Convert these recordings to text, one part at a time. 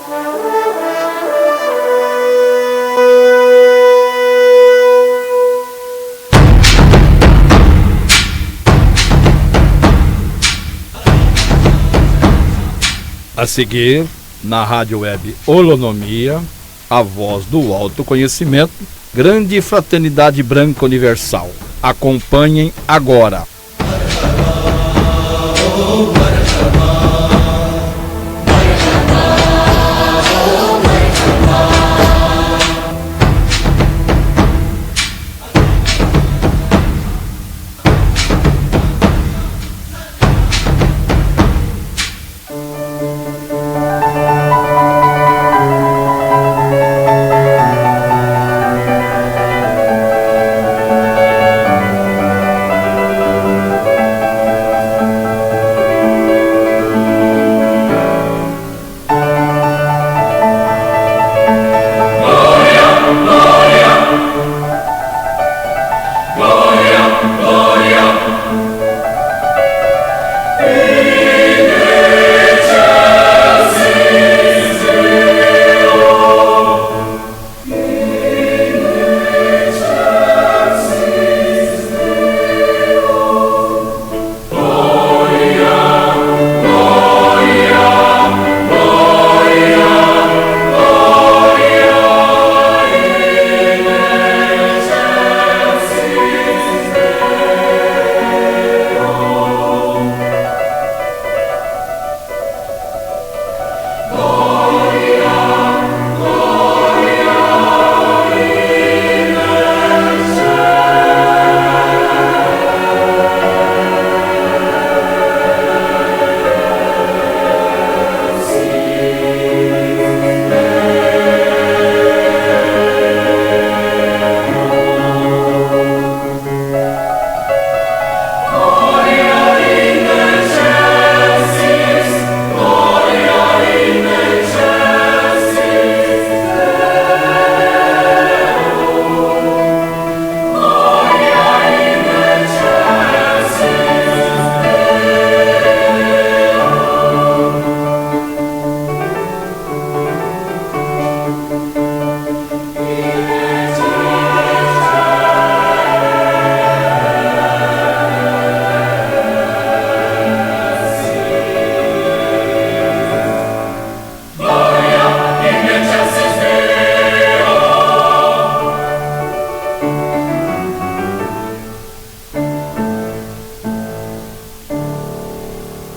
A seguir, na rádio web Holonomia, a voz do autoconhecimento, Grande Fraternidade Branca Universal. Acompanhem agora.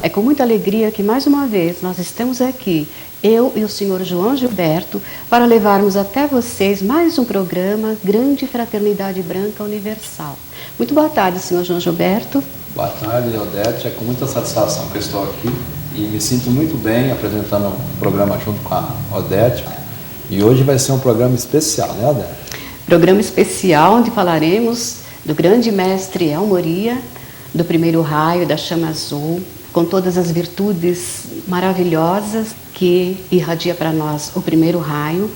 É com muita alegria que mais uma vez nós estamos aqui, eu e o senhor João Gilberto, para levarmos até vocês mais um programa Grande Fraternidade Branca Universal. Muito boa tarde, senhor João Gilberto. Boa tarde, Odete. É com muita satisfação que eu estou aqui e me sinto muito bem apresentando o programa junto com a Odete. E hoje vai ser um programa especial, né, Odete? Programa especial onde falaremos do grande mestre El Moria, do primeiro raio da chama azul, com todas as virtudes maravilhosas que irradia para nós o primeiro raio.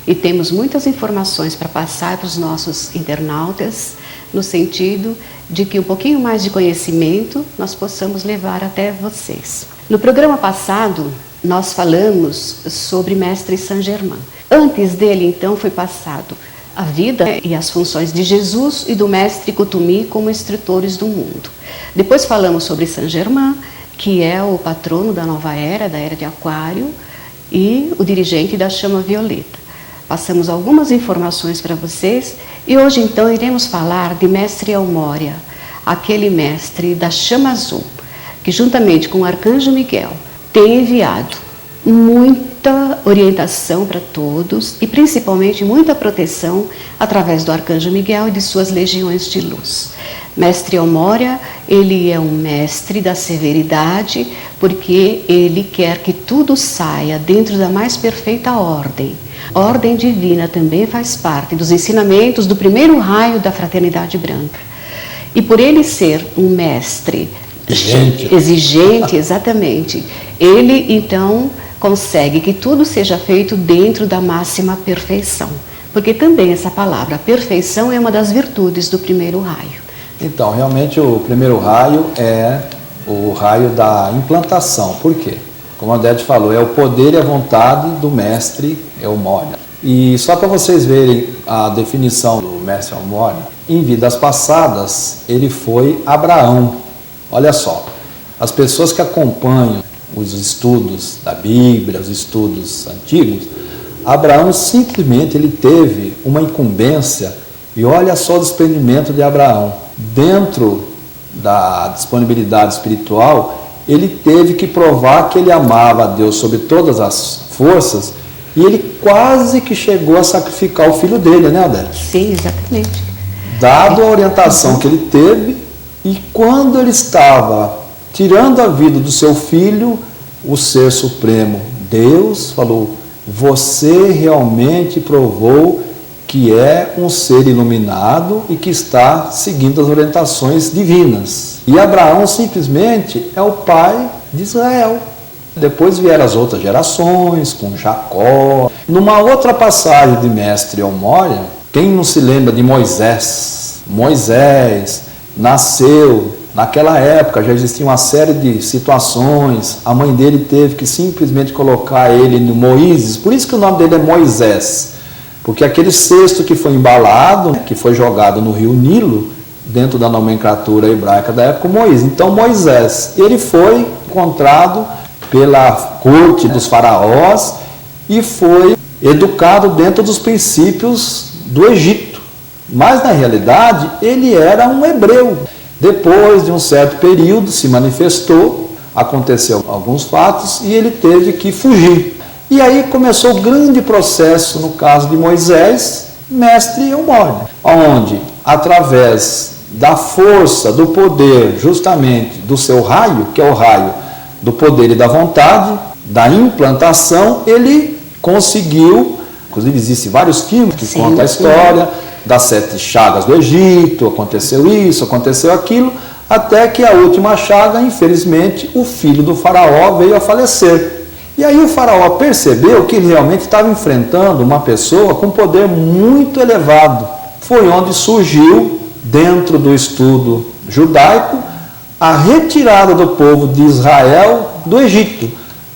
E temos muitas informações para passar para os nossos internautas, no sentido de que um pouquinho mais de conhecimento nós possamos levar até vocês. No programa passado, nós falamos sobre Mestre Saint Germain. Antes dele, então, foi passado a vida e as funções de Jesus e do Mestre Kutumi como instrutores do mundo. Depois falamos sobre Saint Germain, que é o patrono da nova era, da era de Aquário, e o dirigente da chama violeta. Passamos algumas informações para vocês e hoje então iremos falar de Mestre El Moria, aquele mestre da chama azul, que juntamente com o Arcanjo Miguel tem enviado muita orientação para todos e principalmente muita proteção através do Arcanjo Miguel e de suas legiões de luz. Mestre El Moria, ele é um mestre da severidade porque ele quer que tudo saia dentro da mais perfeita ordem. Ordem divina também faz parte dos ensinamentos do primeiro raio da Fraternidade Branca. E por ele ser um mestre exigente, exatamente, ele então consegue que tudo seja feito dentro da máxima perfeição. Porque também essa palavra perfeição é uma das virtudes do primeiro raio. Então, realmente o primeiro raio é o raio da implantação. Por quê? como a Odete falou, é o poder e a vontade do mestre Elmória. E só para vocês verem a definição do mestre Elmória, em vidas passadas ele foi Abraão. Olha só, as pessoas que acompanham os estudos da Bíblia, os estudos antigos, Abraão simplesmente ele teve uma incumbência, e olha só o desprendimento de Abraão. Dentro da disponibilidade espiritual, ele teve que provar que ele amava a Deus sobre todas as forças, e ele quase que chegou a sacrificar o filho dele, né, Odete? Sim, exatamente. Dado a orientação que ele teve, e quando ele estava tirando a vida do seu filho, o Ser Supremo, Deus, falou: você realmente provou que é um ser iluminado e que está seguindo as orientações divinas. E Abraão simplesmente é o pai de Israel. Depois vieram as outras gerações, com Jacó. Numa outra passagem de mestre Elmória, quem não se lembra de Moisés? Moisés nasceu, naquela época já existia uma série de situações, a mãe dele teve que simplesmente colocar ele no Moisés, por isso que o nome dele é Moisés, porque aquele cesto que foi embalado, que foi jogado no rio Nilo, dentro da nomenclatura hebraica da época, Moisés. Então Moisés, ele foi encontrado pela corte dos faraós e foi educado dentro dos princípios do Egito, mas na realidade ele era um hebreu. Depois de um certo período se manifestou, aconteceu alguns fatos e ele teve que fugir. E aí começou o grande processo no caso de Moisés, mestre Elmória, onde através da força, do poder, justamente do seu raio, que é o raio do poder e da vontade, da implantação, ele conseguiu, inclusive existem vários filmes que contam a história das 7 chagas do Egito, aconteceu isso, aconteceu aquilo, até que a última chaga, infelizmente, o filho do faraó veio a falecer. E aí o faraó percebeu que ele realmente estava enfrentando uma pessoa com poder muito elevado. Foi onde surgiu, dentro do estudo judaico, a retirada do povo de Israel do Egito.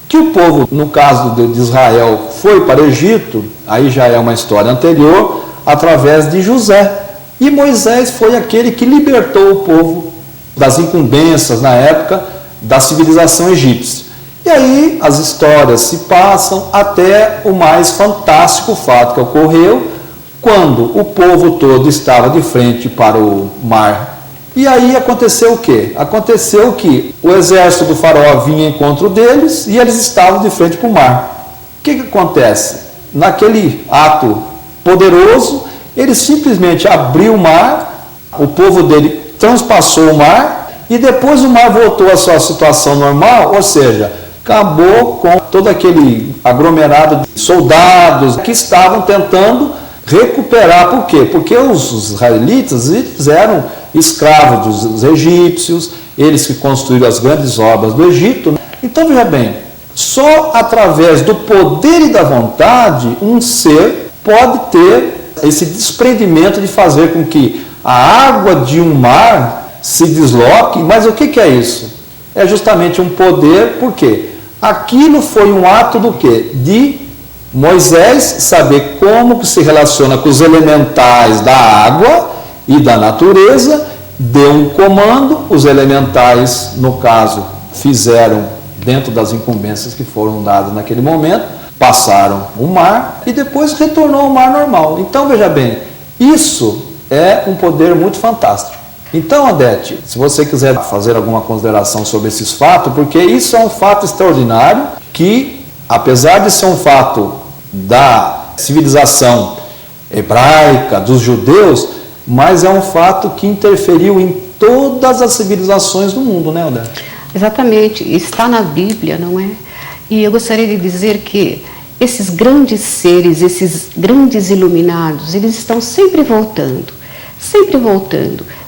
Que o povo, no caso de Israel, foi para o Egito, aí já é uma história anterior, através de José. E Moisés foi aquele que libertou o povo das incumbências, na época, da civilização egípcia. E aí as histórias se passam até o mais fantástico fato que ocorreu, quando o povo todo estava de frente para o mar. E aí aconteceu o quê? Aconteceu que o exército do faraó vinha em encontro deles e eles estavam de frente para o mar. O que acontece? Naquele ato poderoso, ele simplesmente abriu o mar, o povo dele transpassou o mar e depois o mar voltou à sua situação normal, ou seja, acabou com todo aquele aglomerado de soldados que estavam tentando recuperar. Por quê? Porque os israelitas eles eram escravos dos egípcios, eles que construíram as grandes obras do Egito. Então veja bem, só através do poder e da vontade um ser pode ter esse desprendimento de fazer com que a água de um mar se desloque. Mas o que é isso? É justamente um poder, por quê? Aquilo foi um ato do quê? De Moisés saber como que se relaciona com os elementais da água e da natureza, deu um comando, os elementais, no caso, fizeram dentro das incumbências que foram dadas naquele momento, passaram o mar e depois retornou ao mar normal. Então, veja bem, isso é um poder muito fantástico. Então, Odete, se você quiser fazer alguma consideração sobre esses fatos, porque isso é um fato extraordinário que, apesar de ser um fato da civilização hebraica, dos judeus, mas é um fato que interferiu em todas as civilizações do mundo, né, Odete? Exatamente, está na Bíblia, não é? E eu gostaria de dizer que esses grandes seres, esses grandes iluminados, eles estão sempre voltando,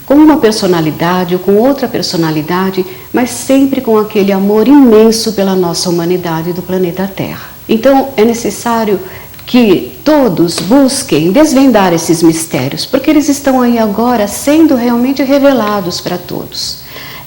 com uma personalidade ou com outra personalidade, mas sempre com aquele amor imenso pela nossa humanidade do planeta Terra. Então é necessário que todos busquem desvendar esses mistérios, porque eles estão aí agora sendo realmente revelados para todos.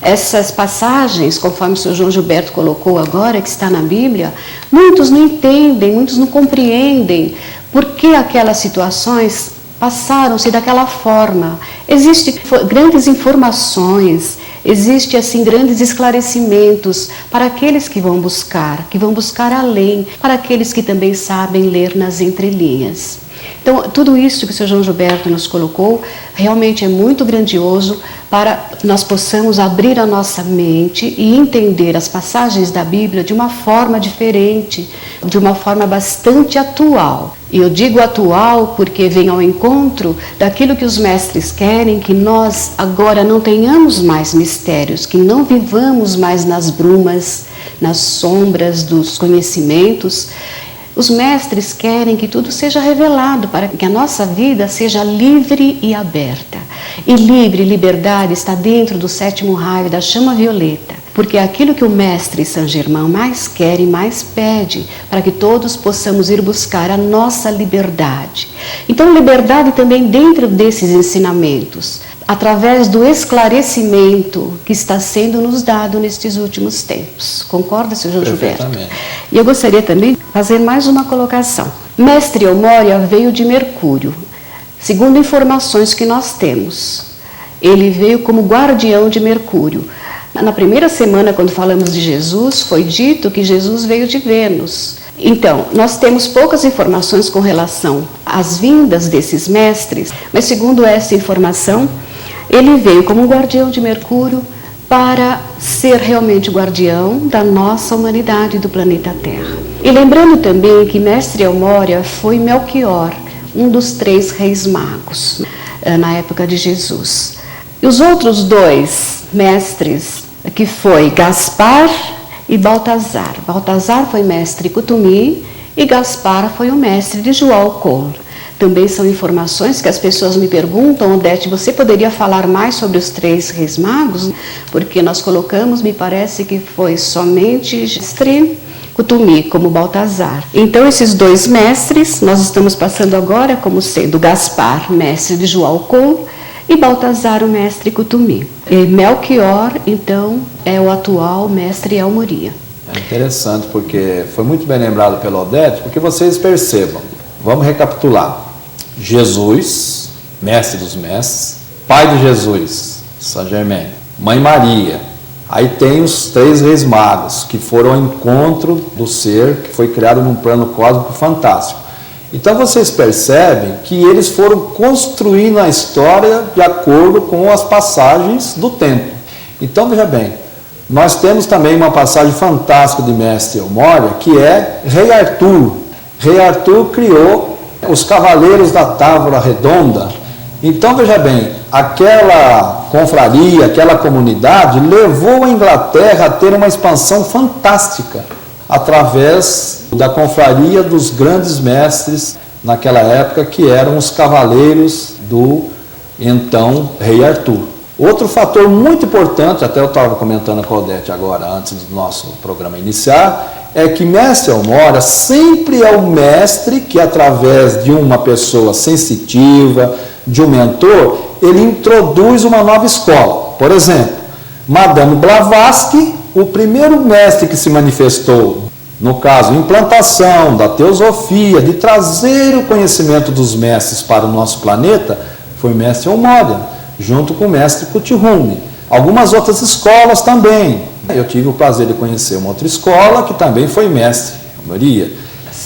Essas passagens, conforme o Sr. João Gilberto colocou agora, que está na Bíblia, muitos não entendem, muitos não compreendem por que aquelas situações passaram-se daquela forma. Existem grandes informações, existem assim grandes esclarecimentos para aqueles que vão buscar além, para aqueles que também sabem ler nas entrelinhas. Então, tudo isso que o Sr. João Gilberto nos colocou realmente é muito grandioso para nós possamos abrir a nossa mente e entender as passagens da Bíblia de uma forma diferente, de uma forma bastante atual. E eu digo atual porque vem ao encontro daquilo que os mestres querem, que nós agora não tenhamos mais mistérios, que não vivamos mais nas brumas, nas sombras dos conhecimentos. Os mestres querem que tudo seja revelado para que a nossa vida seja livre e aberta. E liberdade está dentro do 7º raio da chama violeta, porque é aquilo que o mestre Saint Germain mais quer e mais pede, para que todos possamos ir buscar a nossa liberdade. Então, liberdade também dentro desses ensinamentos, através do esclarecimento que está sendo nos dado nestes últimos tempos. Concorda, Sr. João Gilberto? E eu gostaria também de fazer mais uma colocação. Mestre Eumória veio de Mercúrio, segundo informações que nós temos. Ele veio como guardião de Mercúrio. Na primeira semana, quando falamos de Jesus, foi dito que Jesus veio de Vênus. Então, nós temos poucas informações com relação às vindas desses mestres, mas segundo essa informação, ele veio como guardião de Mercúrio para ser realmente realmente guardião da nossa humanidade, do planeta Terra. E lembrando também que Mestre Eumória foi Melquior, um dos 3 reis magos, na época de Jesus. E os outros 2 mestres, que foi Gaspar e Baltazar. Baltazar foi mestre Cutumi e Gaspar foi o mestre de João. Também são informações que as pessoas me perguntam: Odete, você poderia falar mais sobre os 3 reis magos? Porque nós colocamos, me parece que foi somente mestre Cutumi, como Baltazar. Então, esses 2 mestres, nós estamos passando agora como sendo Gaspar, mestre de João, e Baltazar, o mestre Cutumi. E Melquior, então, é o atual mestre Elmoria. É interessante, porque foi muito bem lembrado pela Odete, porque vocês percebam. Vamos recapitular. Jesus, mestre dos mestres, pai de Jesus, Saint Germain, mãe Maria. Aí tem os 3 reis magos, que foram ao encontro do ser que foi criado num plano cósmico fantástico. Então vocês percebem que eles foram construindo a história de acordo com as passagens do tempo. Então veja bem, nós temos também uma passagem fantástica de Mestre Eumória, que é Rei Arthur. Rei Arthur criou os Cavaleiros da Távola Redonda. Então veja bem, aquela confraria, aquela comunidade levou a Inglaterra a ter uma expansão fantástica através da confraria dos grandes mestres naquela época, que eram os cavaleiros do então Rei Arthur. Outro fator muito importante, até eu estava comentando com a Odete agora, antes do nosso programa iniciar, é que Mestre Eumória sempre é o mestre que, através de uma pessoa sensitiva, de um mentor, ele introduz uma nova escola. Por exemplo, Madame Blavatsky, o primeiro mestre que se manifestou, no caso, implantação da teosofia, de trazer o conhecimento dos mestres para o nosso planeta, foi Mestre Eumória, junto com o Mestre Cutihune. Algumas outras escolas também. Eu tive o prazer de conhecer uma outra escola, que também foi Mestre Eumória.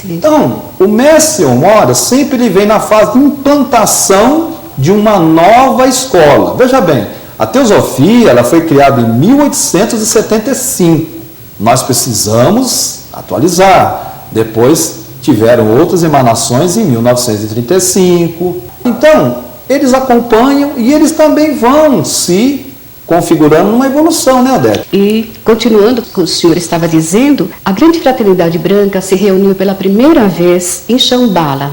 Então, o Mestre Eumória sempre ele vem na fase de implantação de uma nova escola. Veja bem, a teosofia ela foi criada em 1875. Nós precisamos atualizar. Depois tiveram outras emanações em 1935. Então, eles acompanham e eles também vão se configurando uma evolução, né, Odete? E, continuando o que o senhor estava dizendo, a Grande Fraternidade Branca se reuniu pela primeira vez em Shambhala,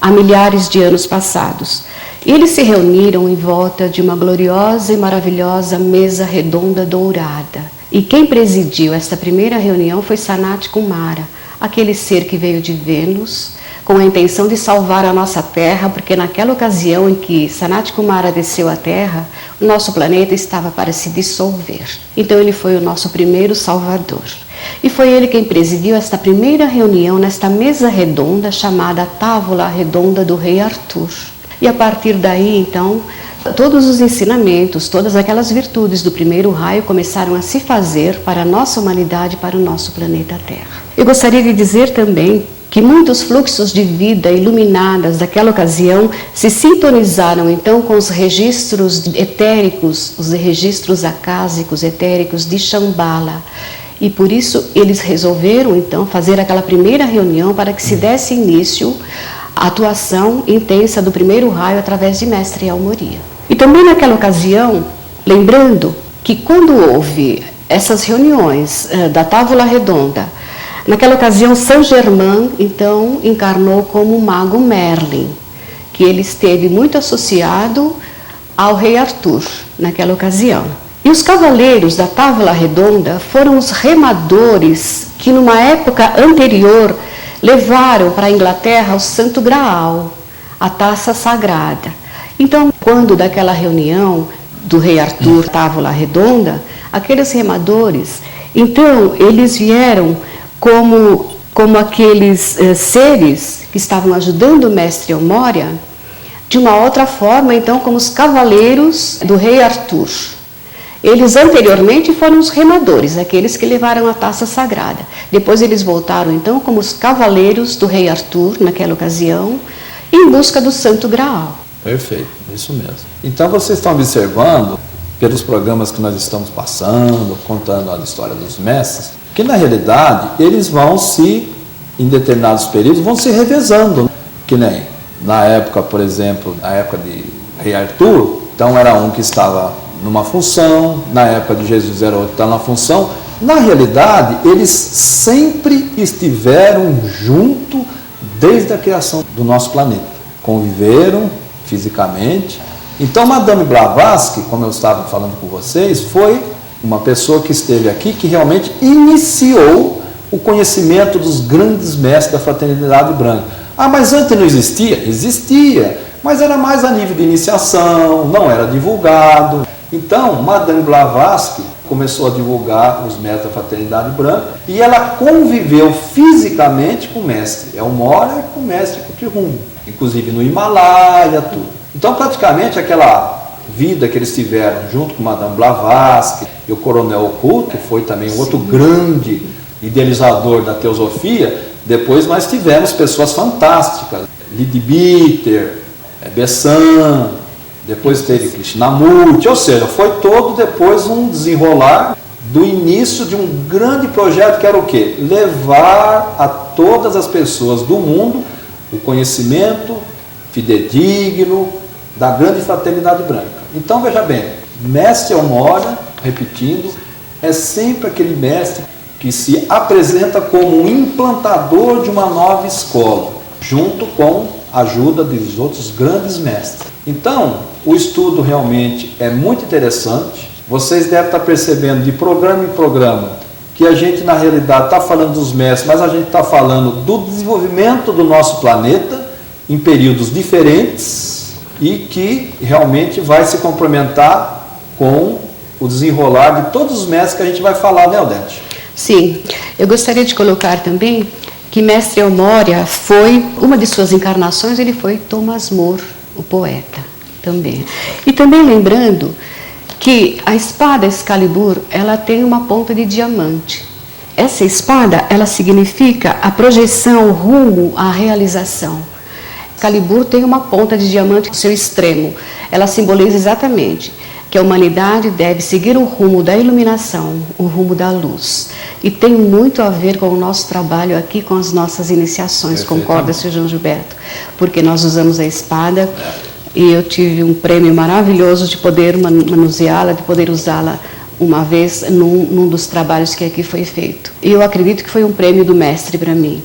há milhares de anos passados. Eles se reuniram em volta de uma gloriosa e maravilhosa mesa redonda dourada. E quem presidiu esta primeira reunião foi Sanat Kumara, aquele ser que veio de Vênus, com a intenção de salvar a nossa Terra, porque naquela ocasião em que Sanat Kumara desceu à Terra, o nosso planeta estava para se dissolver. Então ele foi o nosso primeiro salvador. E foi ele quem presidiu esta primeira reunião nesta mesa redonda chamada Távola Redonda do Rei Arthur. E a partir daí, então, todos os ensinamentos, todas aquelas virtudes do primeiro raio começaram a se fazer para a nossa humanidade, para o nosso planeta Terra. Eu gostaria de dizer também que muitos fluxos de vida iluminadas daquela ocasião se sintonizaram então com os registros etéricos, os registros acásicos etéricos de Shambhala. E por isso eles resolveram então fazer aquela primeira reunião para que se desse início à atuação intensa do primeiro raio através de Mestre El-Morya. E também naquela ocasião, lembrando que quando houve essas reuniões da Távola Redonda, naquela ocasião Saint-Germain então encarnou como o mago Merlin, que ele esteve muito associado ao rei Arthur naquela ocasião. E os cavaleiros da Távola Redonda foram os remadores que numa época anterior levaram para a Inglaterra o Santo Graal, a taça sagrada. Então, quando daquela reunião do rei Arthur, Távola Redonda, aqueles remadores, então eles vieram como aqueles seres que estavam ajudando o mestre El-Morya, de uma outra forma, então, como os cavaleiros do rei Arthur. Eles anteriormente foram os remadores, aqueles que levaram a taça sagrada. Depois eles voltaram, então, como os cavaleiros do rei Arthur, naquela ocasião, em busca do Santo Graal. Perfeito, isso mesmo. Então vocês estão observando, pelos programas que nós estamos passando, contando a história dos mestres, que na realidade eles vão em determinados períodos, vão se revezando. Que nem na época, por exemplo, na época de rei Arthur, então era um que estava numa função, na época de Jesus era outro que estava na função. Na realidade, eles sempre estiveram junto desde a criação do nosso planeta. Conviveram fisicamente. Então, Madame Blavatsky, como eu estava falando com vocês, foi uma pessoa que esteve aqui, que realmente iniciou o conhecimento dos grandes mestres da Fraternidade Branca. Ah, mas antes não existia? Existia, mas era mais a nível de iniciação, não era divulgado. Então, Madame Blavatsky começou a divulgar os mestres da Fraternidade Branca e ela conviveu fisicamente com o mestre El-Morya e com o mestre Kuthum, inclusive no Himalaia, tudo. Então, praticamente, aquela vida que eles tiveram junto com Madame Blavatsky e o Coronel Oculto, que foi também outro grande idealizador da teosofia, depois nós tivemos pessoas fantásticas, Leadbeater, Bessan, depois teve Krishnamurti, ou seja, foi todo depois um desenrolar do início de um grande projeto que era o quê? Levar a todas as pessoas do mundo o conhecimento fidedigno da grande Fraternidade Branca. Então veja bem, Mestre El-Morya, repetindo, é sempre aquele mestre que se apresenta como um implantador de uma nova escola, junto com a ajuda dos outros grandes mestres. Então, o estudo realmente é muito interessante. Vocês devem estar percebendo de programa em programa que a gente na realidade está falando dos mestres, mas a gente está falando do desenvolvimento do nosso planeta em períodos diferentes e que realmente vai se complementar com o desenrolar de todos os mestres que a gente vai falar, né, Odete? Sim, eu gostaria de colocar também que Mestre El-Morya foi, uma de suas encarnações, ele foi Thomas More, o poeta, também. E também lembrando que a espada Excalibur, ela tem uma ponta de diamante. Essa espada, ela significa a projeção rumo à realização. Excalibur tem uma ponta de diamante no seu extremo. Ela simboliza exatamente que a humanidade deve seguir o rumo da iluminação, o rumo da luz. E tem muito a ver com o nosso trabalho aqui, com as nossas iniciações, concorda, Sr. João Gilberto? Porque nós usamos a espada e eu tive um prêmio maravilhoso de poder manuseá-la, de poder usá-la uma vez num dos trabalhos que aqui foi feito. E eu acredito que foi um prêmio do mestre para mim,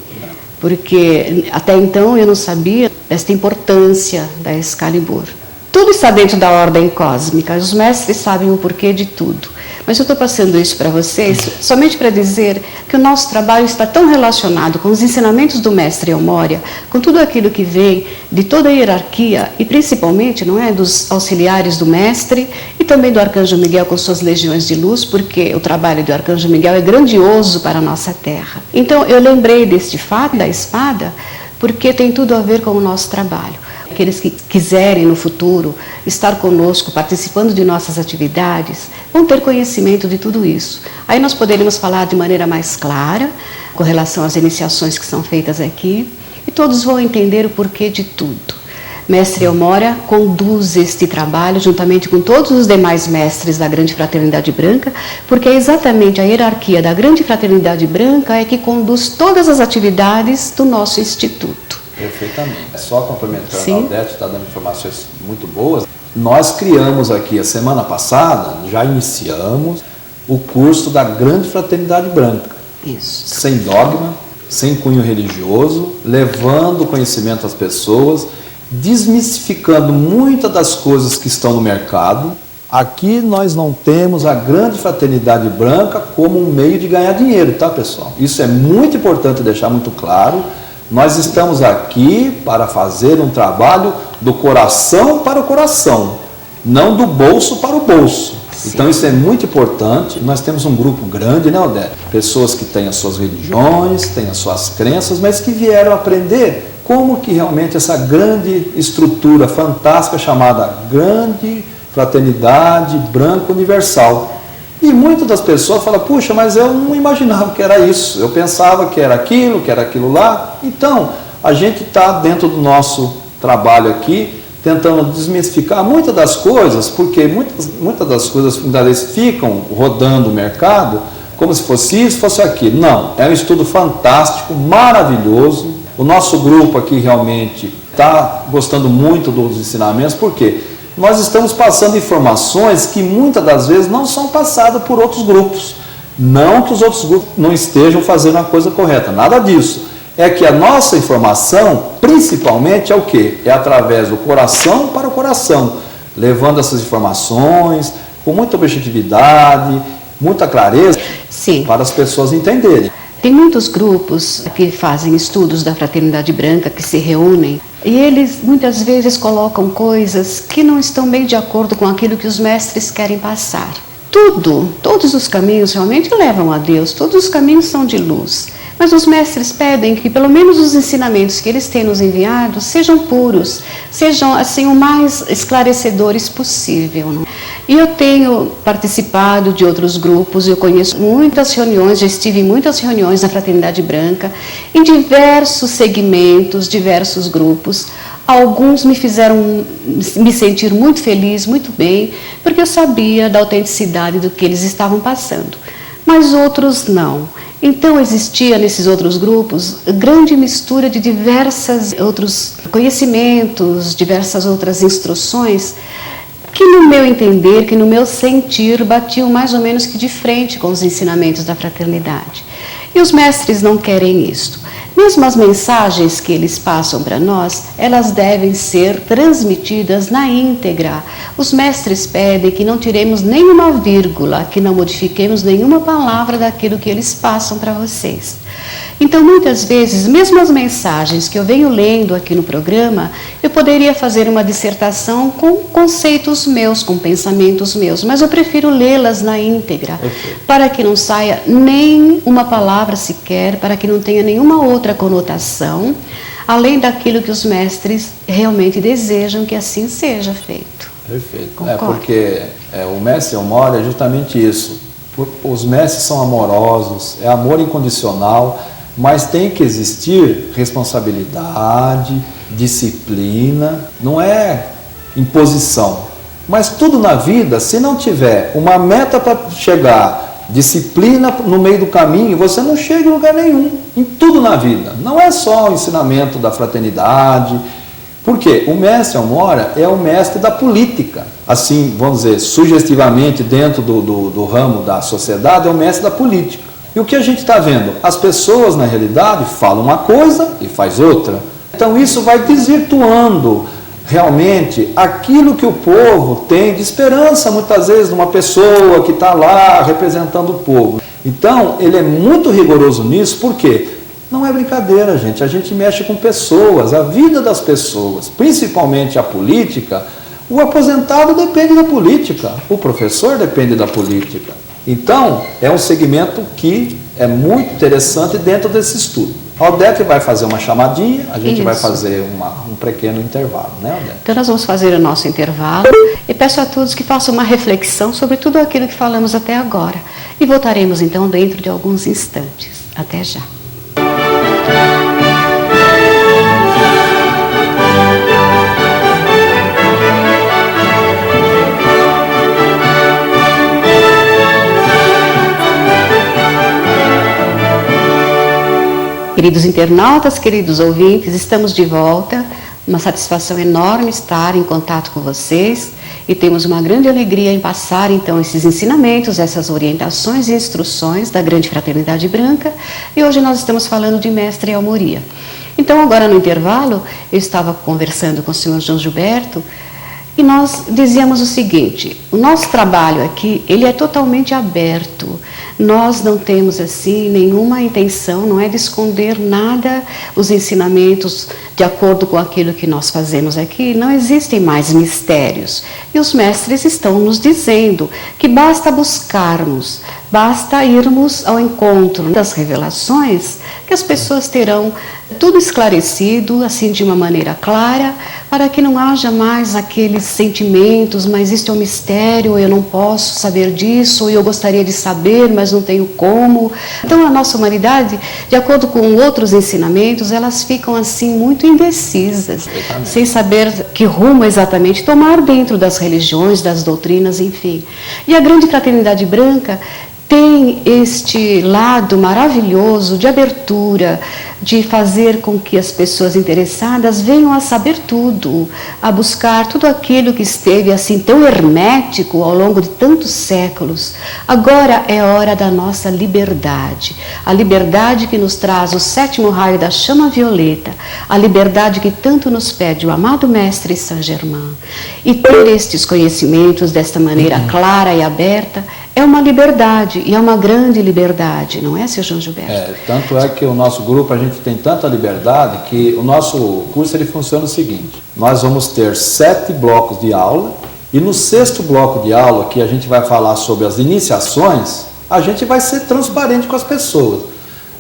porque até então eu não sabia desta importância da Excalibur. Tudo está dentro da ordem cósmica, os mestres sabem o porquê de tudo. Mas eu estou passando isso para vocês somente para dizer que o nosso trabalho está tão relacionado com os ensinamentos do mestre Elmória, com tudo aquilo que vem de toda a hierarquia e principalmente, não é, dos auxiliares do mestre e também do Arcanjo Miguel com suas legiões de luz, porque o trabalho do Arcanjo Miguel é grandioso para a nossa terra. Então eu lembrei deste fato da espada porque tem tudo a ver com o nosso trabalho. Aqueles que quiserem no futuro estar conosco, participando de nossas atividades, vão ter conhecimento de tudo isso. Aí nós poderíamos falar de maneira mais clara, com relação às iniciações que são feitas aqui, e todos vão entender o porquê de tudo. Mestre Elmória conduz este trabalho juntamente com todos os demais mestres da Grande Fraternidade Branca, porque é exatamente a hierarquia da Grande Fraternidade Branca é que conduz todas as atividades do nosso instituto. Perfeitamente. Só complementando, a Aldete está dando informações muito boas. Nós criamos aqui, a semana passada, já iniciamos o curso da Grande Fraternidade Branca. Isso. Sem dogma, sem cunho religioso, levando conhecimento às pessoas, desmistificando muitas das coisas que estão no mercado. Aqui nós não temos a Grande Fraternidade Branca como um meio de ganhar dinheiro, tá, pessoal? Isso é muito importante deixar muito claro. Nós estamos aqui para fazer um trabalho do coração para o coração, não do bolso para o bolso. Sim. Então isso é muito importante. Nós temos um grupo grande, né, Odete? Pessoas que têm as suas religiões, têm as suas crenças, mas que vieram aprender como que realmente essa grande estrutura fantástica chamada Grande Fraternidade Branca Universal. E muitas das pessoas falam, puxa, mas eu não imaginava que era isso, eu pensava que era aquilo lá. Então, a gente está dentro do nosso trabalho aqui, tentando desmistificar muitas das coisas, porque muitas das coisas ainda ficam rodando o mercado, como se fosse isso, fosse aquilo. Não, é um estudo fantástico, maravilhoso. O nosso grupo aqui realmente está gostando muito dos ensinamentos, por quê? Nós estamos passando informações que muitas das vezes não são passadas por outros grupos. Não que os outros grupos não estejam fazendo a coisa correta, nada disso. É que a nossa informação, principalmente, é o quê? É através do coração para o coração, levando essas informações com muita objetividade, muita clareza, Sim. para as pessoas entenderem. Tem muitos grupos que fazem estudos da Fraternidade Branca, que se reúnem, e eles muitas vezes colocam coisas que não estão bem de acordo com aquilo que os mestres querem passar. Todos os caminhos realmente levam a Deus, todos os caminhos são de luz. Mas os mestres pedem que pelo menos os ensinamentos que eles têm nos enviado sejam puros, sejam assim o mais esclarecedores possível. Não? E eu tenho participado de outros grupos, eu conheço muitas reuniões, já estive em muitas reuniões na Fraternidade Branca, em diversos segmentos, diversos grupos. Alguns me fizeram me sentir muito feliz, muito bem, porque eu sabia da autenticidade do que eles estavam passando. Mas outros não. Então existia nesses outros grupos grande mistura de diversos outros conhecimentos, diversas outras instruções, que no meu entender, que no meu sentir, batiam mais ou menos que de frente com os ensinamentos da fraternidade. E os mestres não querem isto. Mesmo as mensagens que eles passam para nós, elas devem ser transmitidas na íntegra. Os mestres pedem que não tiremos nenhuma vírgula, que não modifiquemos nenhuma palavra daquilo que eles passam para vocês. Então, muitas vezes, mesmo as mensagens que eu venho lendo aqui no programa, eu poderia fazer uma dissertação com conceitos meus, com pensamentos meus, mas eu prefiro lê-las na íntegra, para que não saia nem uma palavra sequer, para que não tenha nenhuma outra conotação, além daquilo que os mestres realmente desejam que assim seja feito. Perfeito. Concordo. Porque o mestre Elmória é justamente isso. Os mestres são amorosos, é amor incondicional, mas tem que existir responsabilidade, disciplina, não é imposição. Mas tudo na vida, se não tiver uma meta para chegar, disciplina no meio do caminho, você não chega em lugar nenhum, em tudo na vida. Não é só o ensinamento da fraternidade, porque o mestre Elmória é o mestre da política. Assim, vamos dizer, sugestivamente dentro do ramo da sociedade, é o mestre da política. E o que a gente está vendo? As pessoas, na realidade, falam uma coisa e faz outra. Então isso vai desvirtuando realmente aquilo que o povo tem de esperança, muitas vezes, numa pessoa que está lá representando o povo. Então, ele é muito rigoroso nisso, por quê? Não é brincadeira, gente. A gente mexe com pessoas, a vida das pessoas, principalmente a política. O aposentado depende da política, o professor depende da política. Então, é um segmento que é muito interessante dentro desse estudo. A Odete vai fazer uma chamadinha, a gente vai fazer um pequeno intervalo, né, Odete? Então nós vamos fazer o nosso intervalo e peço a todos que façam uma reflexão sobre tudo aquilo que falamos até agora. E voltaremos então dentro de alguns instantes. Até já. Queridos internautas, queridos ouvintes, estamos de volta. Uma satisfação enorme estar em contato com vocês e temos uma grande alegria em passar então esses ensinamentos, essas orientações e instruções da Grande Fraternidade Branca. E hoje nós estamos falando de Mestre Elmo Moria. Então agora no intervalo eu estava conversando com o senhor João Gilberto e nós dizíamos o seguinte: o nosso trabalho aqui, ele é totalmente aberto. Nós não temos assim nenhuma intenção, não é de esconder nada, os ensinamentos de acordo com aquilo que nós fazemos aqui, não existem mais mistérios. E os mestres estão nos dizendo que basta buscarmos, basta irmos ao encontro das revelações, que as pessoas terão tudo esclarecido, assim de uma maneira clara, para que não haja mais aqueles sentimentos, mas isto é um mistério, eu não posso saber disso, ou eu gostaria de saber, mas não tenho como. Então a nossa humanidade, de acordo com outros ensinamentos, elas ficam assim muito indecisas, sem saber que rumo exatamente tomar dentro das religiões, das doutrinas, enfim. E a Grande Fraternidade Branca tem este lado maravilhoso de abertura, de fazer com que as pessoas interessadas venham a saber tudo, a buscar tudo aquilo que esteve assim tão hermético ao longo de tantos séculos. Agora é hora da nossa liberdade, a liberdade que nos traz o 7º raio da chama violeta, a liberdade que tanto nos pede o amado Mestre Saint Germain. E ter estes conhecimentos desta maneira clara e aberta é uma liberdade, e é uma grande liberdade, não é, seu João Gilberto? Tanto é que o nosso grupo, a gente tem tanta liberdade que o nosso curso ele funciona o seguinte: nós vamos ter 7 blocos de aula, e no 6º bloco de aula, que a gente vai falar sobre as iniciações, a gente vai ser transparente com as pessoas.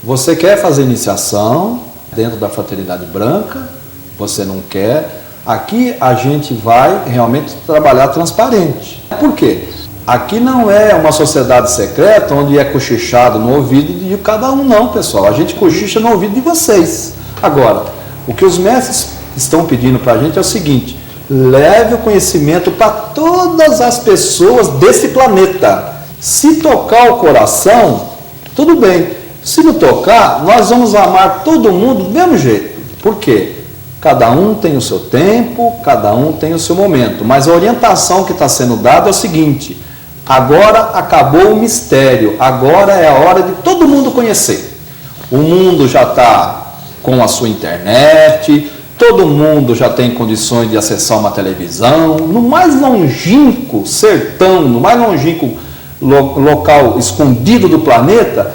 Você quer fazer iniciação dentro da Fraternidade Branca? Você não quer? Aqui a gente vai realmente trabalhar transparente. Por quê? Aqui não é uma sociedade secreta onde é cochichado no ouvido de cada um, não, pessoal. A gente cochicha no ouvido de vocês. Agora, o que os mestres estão pedindo para a gente é o seguinte: leve o conhecimento para todas as pessoas desse planeta. Se tocar o coração, tudo bem. Se não tocar, nós vamos amar todo mundo do mesmo jeito. Por quê? Cada um tem o seu tempo, cada um tem o seu momento. Mas a orientação que está sendo dada é o seguinte: agora acabou o mistério, agora é a hora de todo mundo conhecer. O mundo já está com a sua internet, todo mundo já tem condições de acessar uma televisão. No mais longínquo sertão, no mais longínquo local escondido do planeta,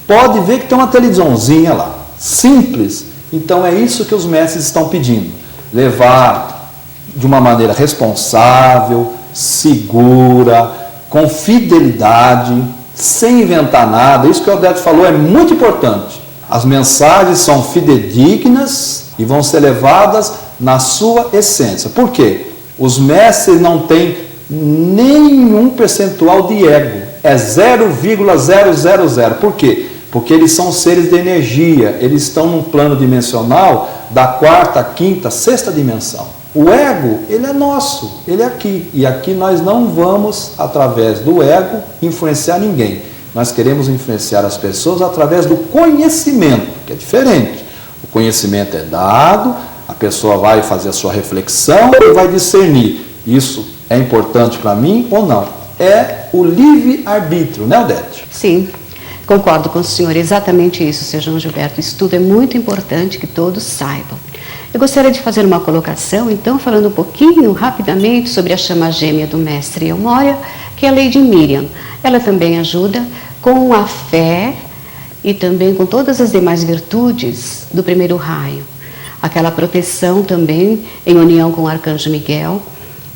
pode ver que tem uma televisãozinha lá, simples. Então é isso que os mestres estão pedindo: levar de uma maneira responsável, segura, com fidelidade, sem inventar nada. Isso que o Odete falou é muito importante. As mensagens são fidedignas e vão ser levadas na sua essência. Por quê? Os mestres não têm nenhum percentual de ego. É 0,000. Por quê? Porque eles são seres de energia. Eles estão num plano dimensional da 4ª, 5ª, 6ª dimensão. O ego, ele é nosso, ele é aqui. E aqui nós não vamos, através do ego, influenciar ninguém. Nós queremos influenciar as pessoas através do conhecimento, que é diferente. O conhecimento é dado, a pessoa vai fazer a sua reflexão e vai discernir: isso é importante para mim ou não. É o livre-arbítrio, né, Odete? Sim, concordo com o senhor, exatamente isso, seu João Gilberto. Isso tudo é muito importante que todos saibam. Eu gostaria de fazer uma colocação, então, falando um pouquinho, rapidamente, sobre a chama gêmea do mestre Elmória, que é a Lady Miriam. Ela também ajuda com a fé e também com todas as demais virtudes do primeiro raio. Aquela proteção também em união com o Arcanjo Miguel.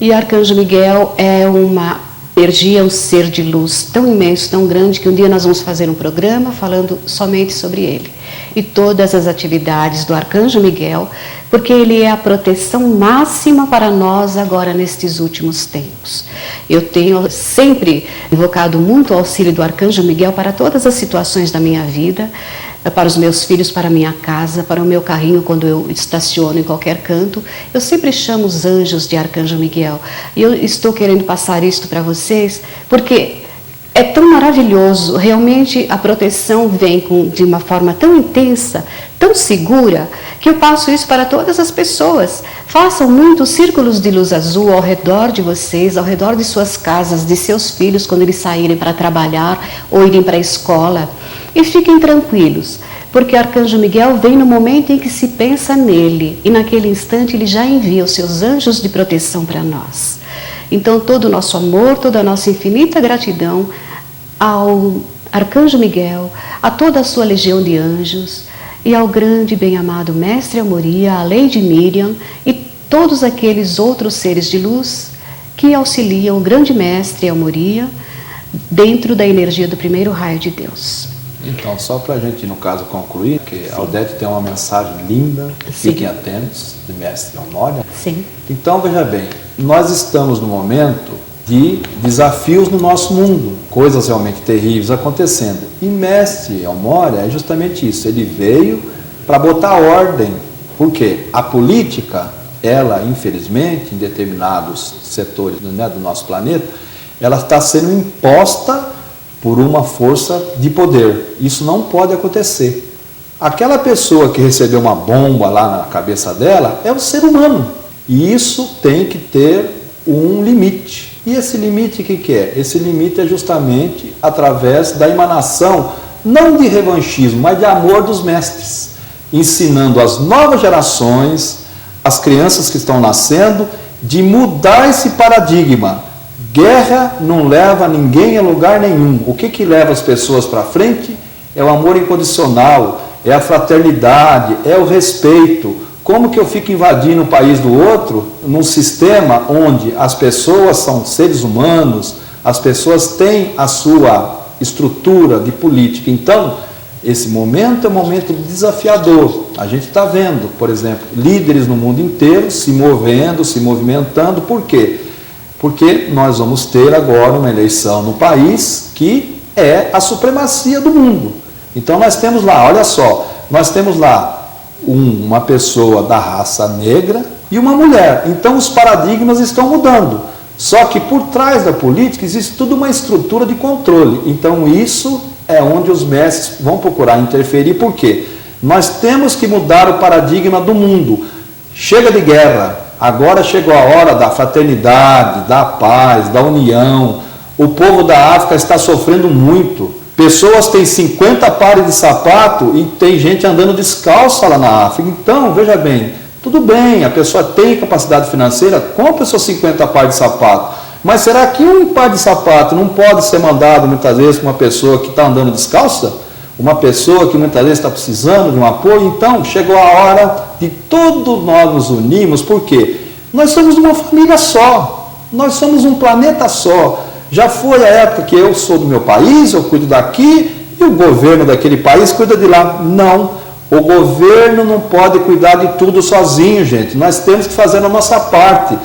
E o Arcanjo Miguel é uma energia, um ser de luz tão imenso, tão grande, que um dia nós vamos fazer um programa falando somente sobre ele. E todas as atividades do Arcanjo Miguel, porque ele é a proteção máxima para nós agora nestes últimos tempos. Eu tenho sempre invocado muito o auxílio do Arcanjo Miguel para todas as situações da minha vida, para os meus filhos, para a minha casa, para o meu carrinho quando eu estaciono em qualquer canto. Eu sempre chamo os anjos de Arcanjo Miguel. E eu estou querendo passar isto para vocês, porque é tão maravilhoso, realmente a proteção vem de uma forma tão intensa, tão segura, que eu passo isso para todas as pessoas. Façam muitos círculos de luz azul ao redor de vocês, ao redor de suas casas, de seus filhos, quando eles saírem para trabalhar ou irem para a escola. E fiquem tranquilos, porque Arcanjo Miguel vem no momento em que se pensa nele, e naquele instante ele já envia os seus anjos de proteção para nós. Então todo o nosso amor, toda a nossa infinita gratidão ao Arcanjo Miguel, a toda a sua legião de anjos, e ao grande e bem-amado Mestre Elmoria, a Lady Miriam, e todos aqueles outros seres de luz que auxiliam o grande Mestre Elmoria dentro da energia do primeiro raio de Deus. Então, só para a gente, no caso, concluir, que a Odete tem uma mensagem linda, fiquem atentos, de Mestre Elmória. Sim. Então, veja bem, nós estamos no momento de desafios no nosso mundo, coisas realmente terríveis acontecendo. E Mestre Elmória é justamente isso, ele veio para botar ordem, porque a política, ela, infelizmente, em determinados setores, né, do nosso planeta, ela está sendo imposta por uma força de poder. Isso não pode acontecer. Aquela pessoa que recebeu uma bomba lá na cabeça dela é um ser humano. E isso tem que ter um limite. E esse limite o que é? Esse limite é justamente através da emanação, não de revanchismo, mas de amor dos mestres, ensinando as novas gerações, as crianças que estão nascendo, de mudar esse paradigma. Guerra não leva ninguém a lugar nenhum. O que leva as pessoas para frente é o amor incondicional, é a fraternidade, é o respeito. Como que eu fico invadindo o país do outro num sistema onde as pessoas são seres humanos, as pessoas têm a sua estrutura de política. Então, esse momento é um momento desafiador. A gente está vendo, por exemplo, líderes no mundo inteiro se movendo, se movimentando. Por quê? Porque nós vamos ter agora uma eleição no país que é a supremacia do mundo. Então nós temos lá, olha só, nós temos lá uma pessoa da raça negra e uma mulher. Então os paradigmas estão mudando. Só que por trás da política existe toda uma estrutura de controle. Então isso é onde os mestres vão procurar interferir. Por quê? Nós temos que mudar o paradigma do mundo. Chega de guerra. Agora chegou a hora da fraternidade, da paz, da união. O povo da África está sofrendo muito. Pessoas têm 50 pares de sapato e tem gente andando descalça lá na África. Então, veja bem, tudo bem, a pessoa tem capacidade financeira, compra seus 50 pares de sapato. Mas será que um par de sapato não pode ser mandado muitas vezes para uma pessoa que está andando descalça? Uma pessoa que muitas vezes está precisando de um apoio? Então, chegou a hora de todos nós nos unirmos, porque nós somos uma família só, nós somos um planeta só. Já foi a época que eu sou do meu país, eu cuido daqui, e o governo daquele país cuida de lá. Não, o governo não pode cuidar de tudo sozinho, gente. Nós temos que fazer a nossa parte.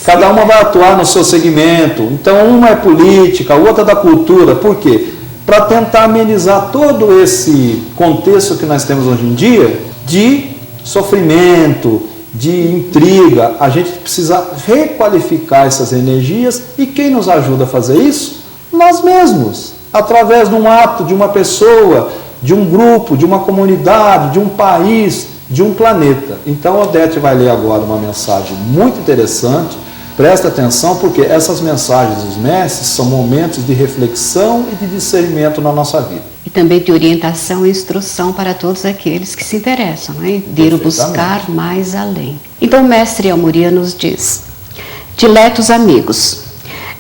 Cada uma vai atuar no seu segmento. Então, uma é política, a outra é da cultura. Por quê? Para tentar amenizar todo esse contexto que nós temos hoje em dia de sofrimento, de intriga. A gente precisa requalificar essas energias, e quem nos ajuda a fazer isso? Nós mesmos, através de um ato, de uma pessoa, de um grupo, de uma comunidade, de um país, de um planeta. Então a Odete vai ler agora uma mensagem muito interessante. Presta atenção, porque essas mensagens dos mestres são momentos de reflexão e de discernimento na nossa vida. E também de orientação e instrução para todos aqueles que se interessam, não é? De ir buscar mais além. Então o mestre Almoria nos diz: diletos amigos,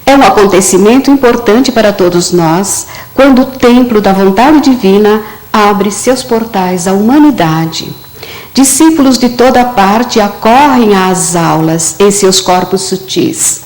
é um acontecimento importante para todos nós quando o templo da vontade divina abre seus portais à humanidade. Discípulos de toda parte acorrem às aulas em seus corpos sutis,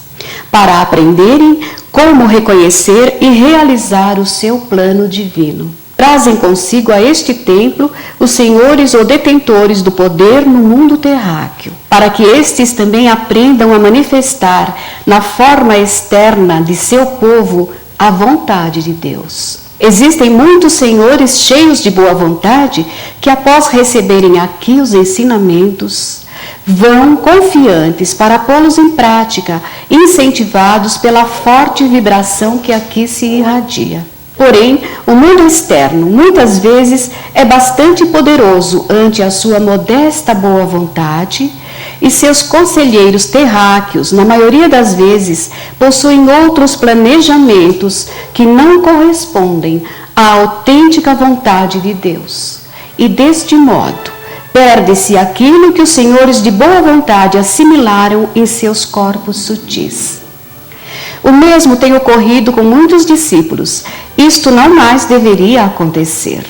para aprenderem como reconhecer e realizar o seu plano divino. Trazem consigo a este templo os senhores ou detentores do poder no mundo terráqueo, para que estes também aprendam a manifestar na forma externa de seu povo a vontade de Deus. Existem muitos senhores cheios de boa vontade que, após receberem aqui os ensinamentos, vão confiantes para pô-los em prática, incentivados pela forte vibração que aqui se irradia. Porém, o mundo externo, muitas vezes, é bastante poderoso ante a sua modesta boa vontade, e seus conselheiros terráqueos, na maioria das vezes, possuem outros planejamentos que não correspondem à autêntica vontade de Deus. E deste modo, perde-se aquilo que os senhores de boa vontade assimilaram em seus corpos sutis. O mesmo tem ocorrido com muitos discípulos. Isto não mais deveria acontecer.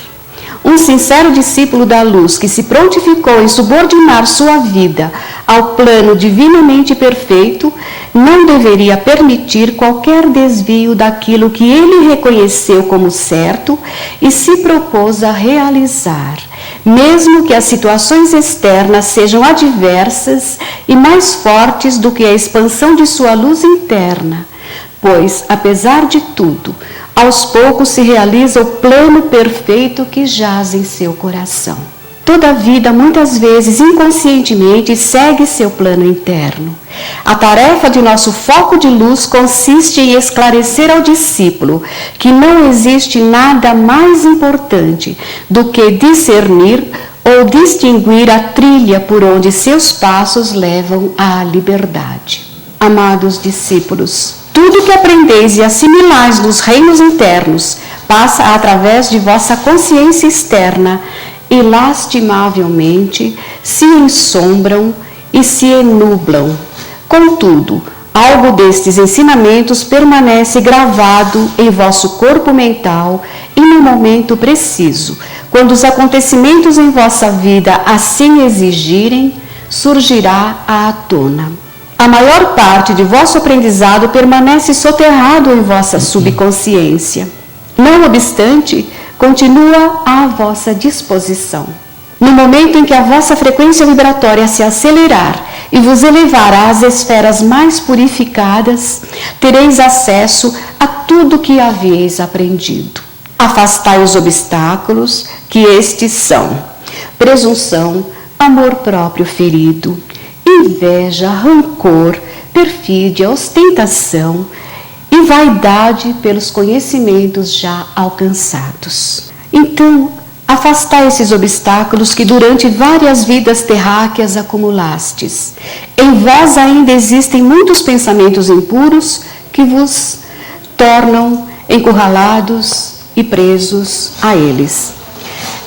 Um sincero discípulo da luz que se prontificou em subordinar sua vida ao plano divinamente perfeito não deveria permitir qualquer desvio daquilo que ele reconheceu como certo e se propôs a realizar, mesmo que as situações externas sejam adversas e mais fortes do que a expansão de sua luz interna. Pois, apesar de tudo, aos poucos se realiza o plano perfeito que jaz em seu coração. Toda a vida, muitas vezes, inconscientemente, segue seu plano interno. A tarefa de nosso foco de luz consiste em esclarecer ao discípulo que não existe nada mais importante do que discernir ou distinguir a trilha por onde seus passos levam à liberdade. Amados discípulos, tudo que aprendeis e assimilais nos reinos internos passa através de vossa consciência externa e lastimavelmente se ensombram e se enublam. Contudo, algo destes ensinamentos permanece gravado em vosso corpo mental e no momento preciso, quando os acontecimentos em vossa vida assim exigirem, surgirá à tona. A maior parte de vosso aprendizado permanece soterrado em vossa subconsciência. Não obstante, continua à vossa disposição. No momento em que a vossa frequência vibratória se acelerar e vos elevar às esferas mais purificadas, tereis acesso a tudo que haveis aprendido. Afastai os obstáculos, que estes são: presunção, amor próprio ferido, inveja, rancor, perfídia, ostentação e vaidade pelos conhecimentos já alcançados. Então, afastai esses obstáculos que durante várias vidas terráqueas acumulastes. Em vós ainda existem muitos pensamentos impuros que vos tornam encurralados e presos a eles.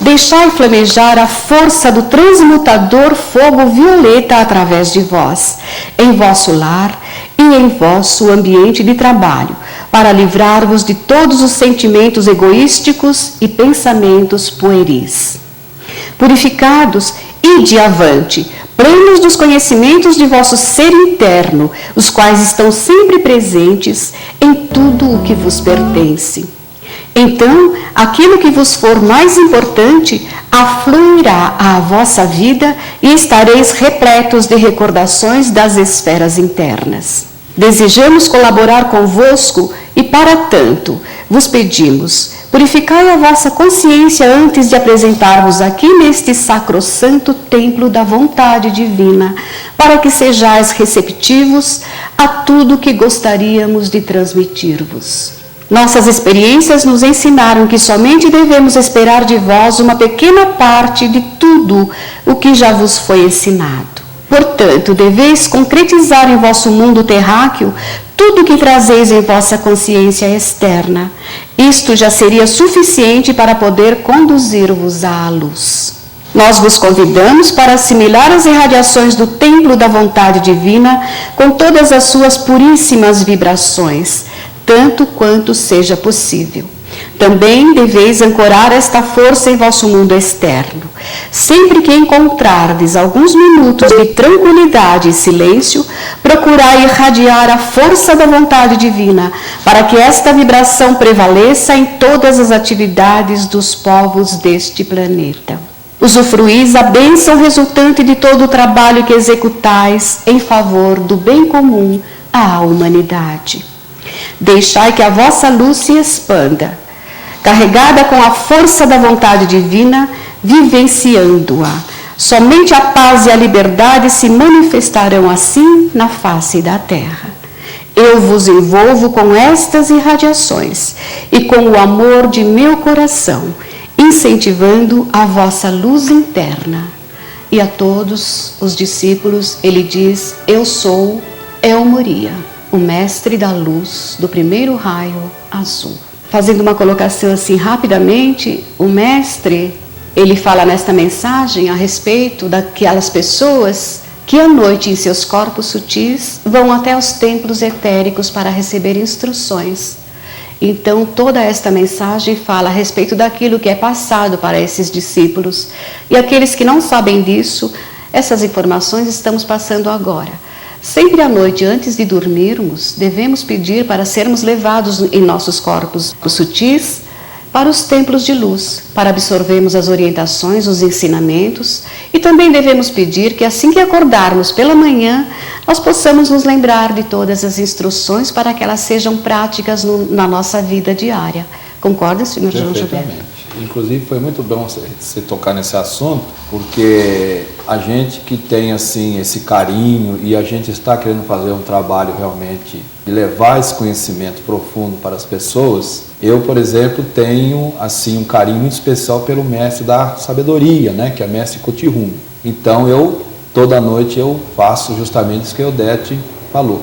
Deixai flamejar a força do transmutador fogo violeta através de vós, em vosso lar e em vosso ambiente de trabalho, para livrar-vos de todos os sentimentos egoísticos e pensamentos pueris. Purificados, ide avante, plenos dos conhecimentos de vosso ser interno, os quais estão sempre presentes em tudo o que vos pertence. Então, aquilo que vos for mais importante afluirá à vossa vida e estareis repletos de recordações das esferas internas. Desejamos colaborar convosco e, para tanto, vos pedimos, purificai a vossa consciência antes de apresentar-vos aqui neste sacrossanto templo da vontade divina, para que sejais receptivos a tudo que gostaríamos de transmitir-vos. Nossas experiências nos ensinaram que somente devemos esperar de vós uma pequena parte de tudo o que já vos foi ensinado. Portanto, deveis concretizar em vosso mundo terráqueo tudo o que trazeis em vossa consciência externa. Isto já seria suficiente para poder conduzir-vos à luz. Nós vos convidamos para assimilar as irradiações do templo da vontade divina com todas as suas puríssimas vibrações, tanto quanto seja possível. Também deveis ancorar esta força em vosso mundo externo. Sempre que encontrardes alguns minutos de tranquilidade e silêncio, procurai irradiar a força da vontade divina, para que esta vibração prevaleça em todas as atividades dos povos deste planeta. Usufruís a bênção resultante de todo o trabalho que executais em favor do bem comum à humanidade. Deixai que a vossa luz se expanda, carregada com a força da vontade divina, vivenciando-a. Somente a paz e a liberdade se manifestarão assim na face da terra. Eu vos envolvo com estas irradiações e com o amor de meu coração, incentivando a vossa luz interna. E a todos os discípulos ele diz: eu sou El Moria, o mestre da luz do primeiro raio azul. Fazendo uma colocação assim rapidamente, o mestre, ele fala nesta mensagem a respeito daquelas pessoas que à noite em seus corpos sutis vão até os templos etéricos para receber instruções. Então, toda esta mensagem fala a respeito daquilo que é passado para esses discípulos. E aqueles que não sabem disso, essas informações estamos passando agora. Sempre à noite, antes de dormirmos, devemos pedir para sermos levados em nossos corpos sutis para os templos de luz, para absorvermos as orientações, os ensinamentos, e também devemos pedir que assim que acordarmos pela manhã, nós possamos nos lembrar de todas as instruções para que elas sejam práticas na nossa vida diária. Concorda, senhor João Gilberto? Inclusive foi muito bom você tocar nesse assunto, porque a gente que tem assim esse carinho e a gente está querendo fazer um trabalho realmente de levar esse conhecimento profundo para as pessoas. Eu, por exemplo, tenho assim um carinho muito especial pelo mestre da sabedoria, né, que é o mestre Kuthihumi. Então toda noite eu faço justamente isso que a Odete falou.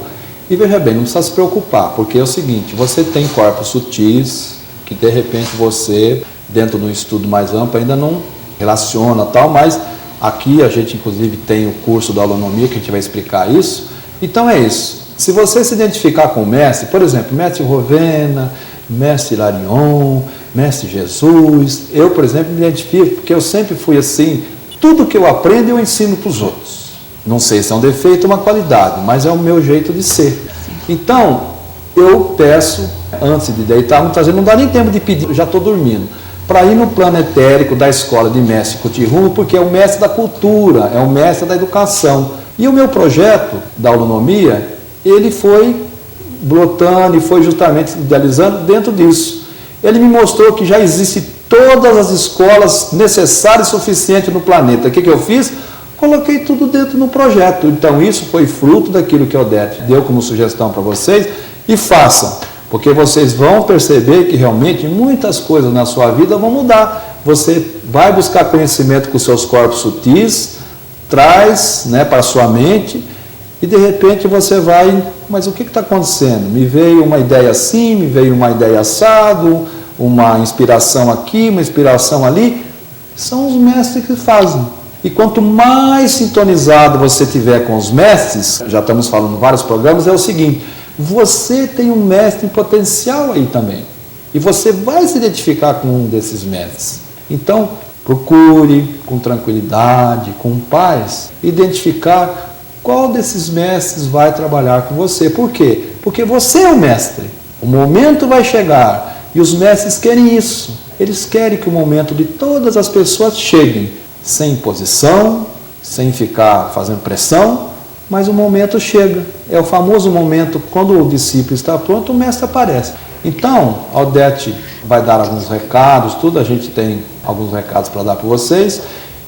E veja bem, não precisa se preocupar, porque é o seguinte: você tem corpos sutis que de repente você, dentro de um estudo mais amplo, ainda não relaciona tal, mas aqui a gente inclusive tem o curso da holonomia que a gente vai explicar isso. Então é isso. Se você se identificar com o mestre, por exemplo, mestre Rovena, mestre Hilarion, mestre Jesus, eu, por exemplo, me identifico porque eu sempre fui assim: tudo que eu aprendo eu ensino para os outros. Não sei se é um defeito ou uma qualidade, mas é o meu jeito de ser. Então, eu peço, antes de deitar, muitas vezes não dá nem tempo de pedir, eu já estou dormindo, para ir no plano etérico da escola de mestre Kuthihumi, porque é o mestre da cultura, é o mestre da educação. E o meu projeto da holonomia, ele foi brotando e foi justamente idealizando dentro disso. Ele me mostrou que já existem todas as escolas necessárias e suficientes no planeta. O que eu fiz? Coloquei tudo dentro do projeto. Então isso foi fruto daquilo que a Odete deu como sugestão para vocês. E façam, porque vocês vão perceber que realmente muitas coisas na sua vida vão mudar. Você vai buscar conhecimento com os seus corpos sutis, traz, né, para a sua mente, e de repente você vai: mas o que está acontecendo? Me veio uma ideia assim, me veio uma ideia assado, uma inspiração aqui, uma inspiração ali. São os mestres que fazem. E quanto mais sintonizado você tiver com os mestres, já estamos falando em vários programas, é o seguinte: você tem um mestre em potencial aí também. E você vai se identificar com um desses mestres. Então, procure com tranquilidade, com paz, identificar qual desses mestres vai trabalhar com você. Por quê? Porque você é o mestre. O momento vai chegar e os mestres querem isso. Eles querem que o momento de todas as pessoas cheguem, sem imposição, sem ficar fazendo pressão, mas o momento chega. É o famoso momento, quando o discípulo está pronto, o mestre aparece. Então, a Odete vai dar alguns recados, tudo, a gente tem alguns recados para dar para vocês,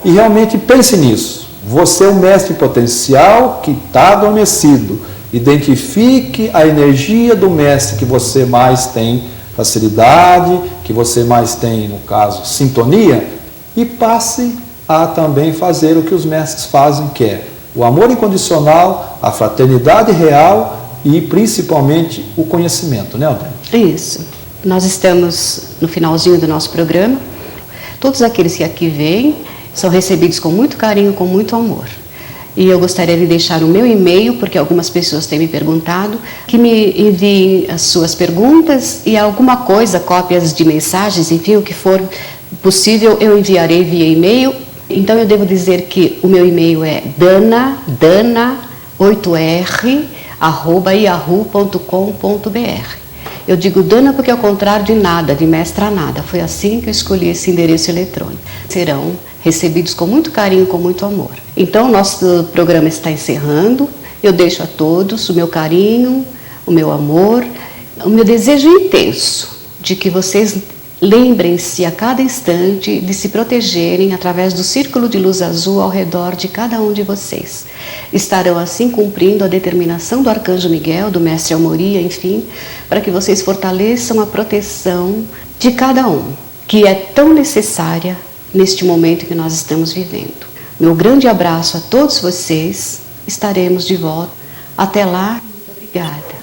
e realmente pense nisso. Você é o mestre potencial que está adormecido. Identifique a energia do mestre que você mais tem facilidade, que você mais tem, no caso, sintonia, e passe a também fazer o que os mestres fazem, que é o amor incondicional, a fraternidade real e principalmente o conhecimento, né, Aldênia? Isso. Nós estamos no finalzinho do nosso programa. Todos aqueles que aqui vêm são recebidos com muito carinho, com muito amor. E eu gostaria de deixar o meu e-mail, porque algumas pessoas têm me perguntado, que me enviem as suas perguntas e alguma coisa, cópias de mensagens, enfim, o que for possível, eu enviarei via e-mail. Então eu devo dizer que o meu e-mail é dana8r@yahoo.com.br. Eu digo Dana porque é o contrário de nada, de mestra nada. Foi assim que eu escolhi esse endereço eletrônico. Serão recebidos com muito carinho, com muito amor. Então, o nosso programa está encerrando. Eu deixo a todos o meu carinho, o meu amor, o meu desejo intenso de que vocês lembrem-se a cada instante de se protegerem através do círculo de luz azul ao redor de cada um de vocês. Estarão assim cumprindo a determinação do Arcanjo Miguel, do Mestre Almoria, enfim, para que vocês fortaleçam a proteção de cada um, que é tão necessária neste momento que nós estamos vivendo. Meu grande abraço a todos vocês. Estaremos de volta. Até lá, muito obrigada.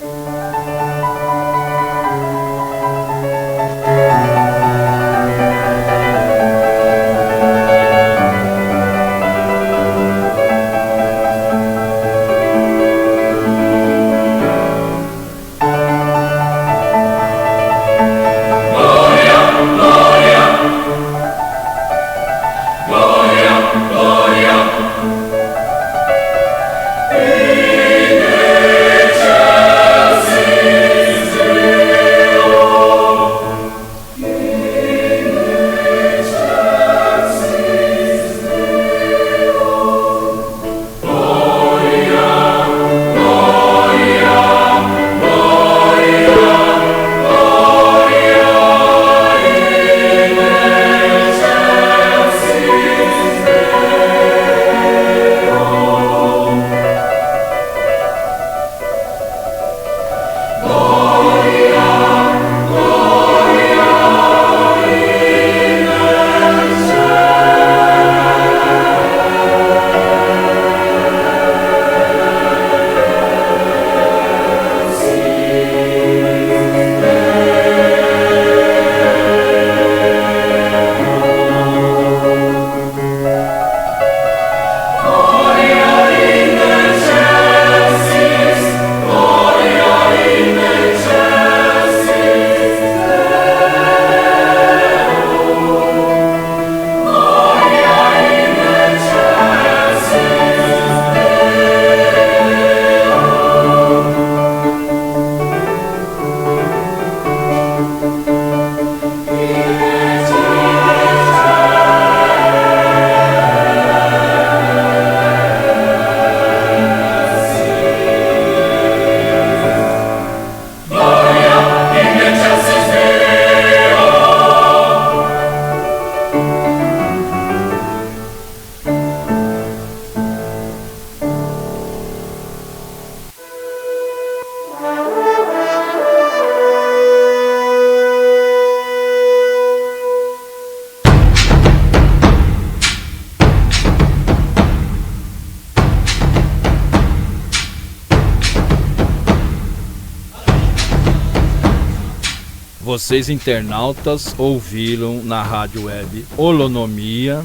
Vocês internautas ouviram na rádio web Holonomia,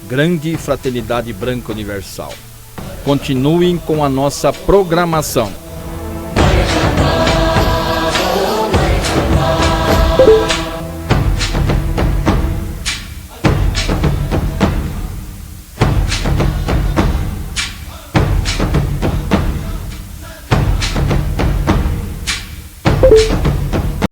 Grande Fraternidade Branca Universal. Continuem com a nossa programação.